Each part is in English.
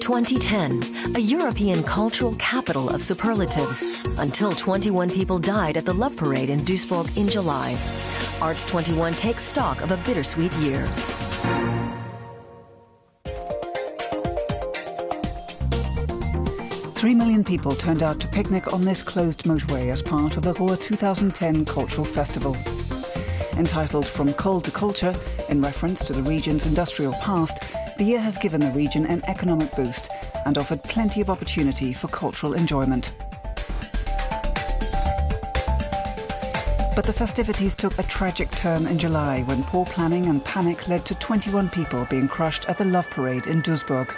2010, a European cultural capital of superlatives, until 21 people died at the Love Parade in Duisburg in July. Arts.21 takes stock of a bittersweet year. Three million people turned out to picnic on this closed motorway as part of the Ruhr 2010 Cultural Festival. Entitled From Coal to Culture, in reference to the region's industrial past, the year has given the region an economic boost and offered plenty of opportunity for cultural enjoyment. But the festivities took a tragic turn in July when poor planning and panic led to 21 people being crushed at the Love Parade in Duisburg.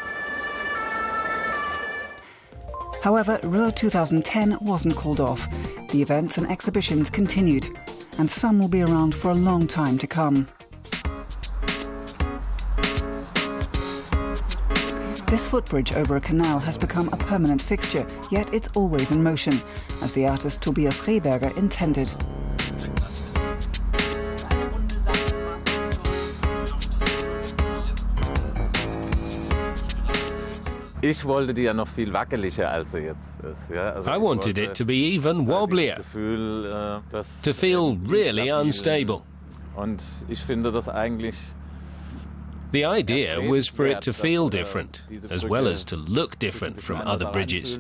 However, Ruhr 2010 wasn't called off. The events and exhibitions continued, and some will be around for a long time to come. This footbridge over a canal has become a permanent fixture, yet it's always in motion, as the artist Tobias Rehberger intended. I wanted it to be even wobblier, to feel really unstable. The idea was for it to feel different, as well as to look different from other bridges.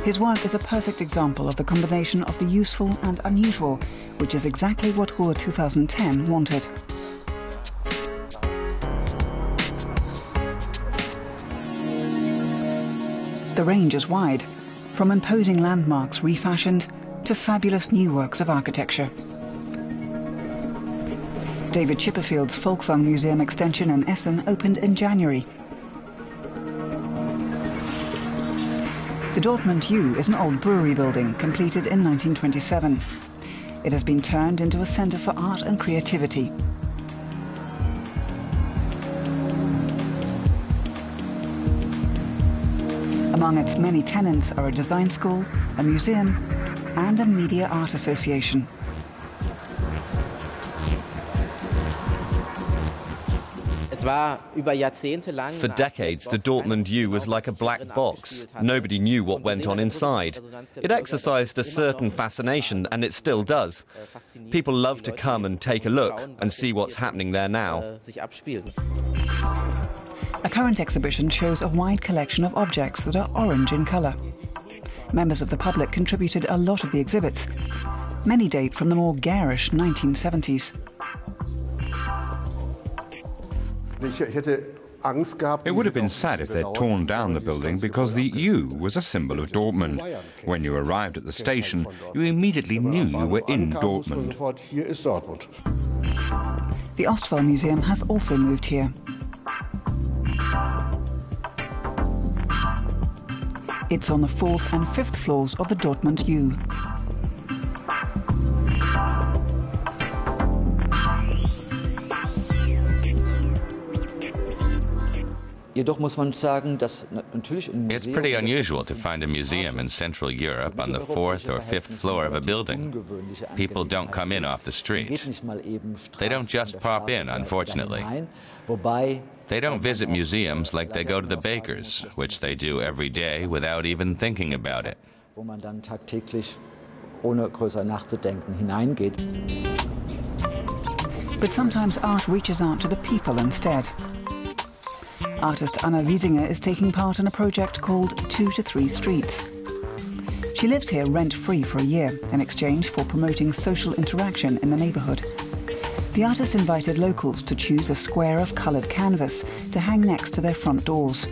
His work is a perfect example of the combination of the useful and unusual, which is exactly what Ruhr 2010 wanted. The range is wide, from imposing landmarks refashioned to fabulous new works of architecture. David Chipperfield's Folkwang Museum extension in Essen opened in January. The Dortmund U is an old brewery building completed in 1927. It has been turned into a centre for art and creativity. Among its many tenants are a design school, a museum, and a media art association. For decades, the Dortmund U was like a black box. Nobody knew what went on inside. It exercised a certain fascination, and it still does. People love to come and take a look and see what's happening there now. A current exhibition shows a wide collection of objects that are orange in colour. Members of the public contributed a lot of the exhibits. Many date from the more garish 1970s. It would have been sad if they'd torn down the building because the U was a symbol of Dortmund. When you arrived at the station, you immediately knew you were in Dortmund. The Ostwall Museum has also moved here. It's on the 4th and 5th floors of the Dortmund U. It's pretty unusual to find a museum in Central Europe on the 4th or 5th floor of a building. People don't come in off the street. They don't just pop in, unfortunately. They don't visit museums like they go to the baker's, which they do every day without even thinking about it. But sometimes art reaches out to the people instead. Artist Anna Wiesinger is taking part in a project called 2 to 3 Streets. She lives here rent-free for a year in exchange for promoting social interaction in the neighbourhood. The artist invited locals to choose a square of coloured canvas to hang next to their front doors.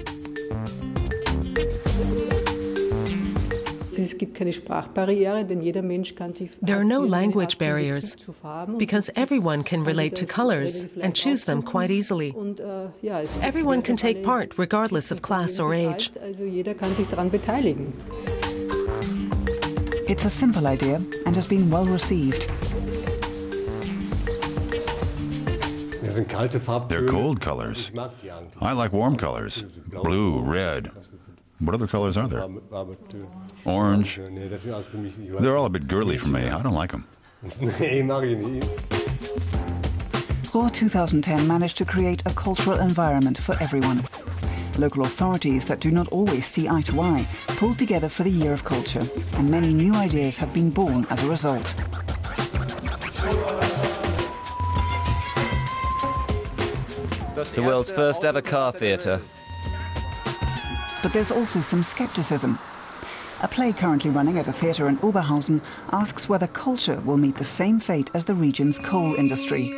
There are no language barriers, because everyone can relate to colors and choose them quite easily. Everyone can take part, regardless of class or age. It's a simple idea and has been well received. They're cold colors. I like warm colors. Blue, red. What other colors are there? Orange. They're all a bit girly for me. I don't like them. Ruhr 2010 managed to create a cultural environment for everyone. Local authorities that do not always see eye to eye pulled together for the Year of Culture, and many new ideas have been born as a result. The world's first ever car theatre. But there's also some skepticism. A play currently running at a theatre in Oberhausen asks whether culture will meet the same fate as the region's coal industry.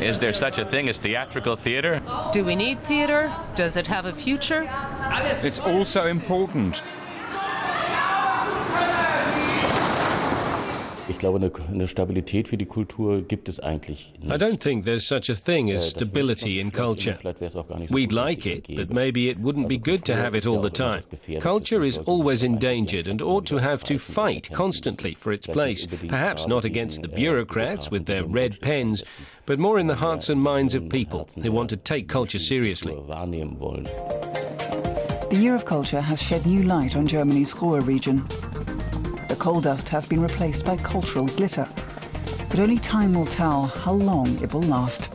Is there such a thing as theatrical theatre? Do we need theatre? Does it have a future? It's also important. I don't think there's such a thing as stability in culture. We'd like it, but maybe it wouldn't be good to have it all the time. Culture is always endangered and ought to have to fight constantly for its place, perhaps not against the bureaucrats with their red pens, but more in the hearts and minds of people who want to take culture seriously. The Year of Culture has shed new light on Germany's Ruhr region. The coal dust has been replaced by cultural glitter. But only time will tell how long it will last.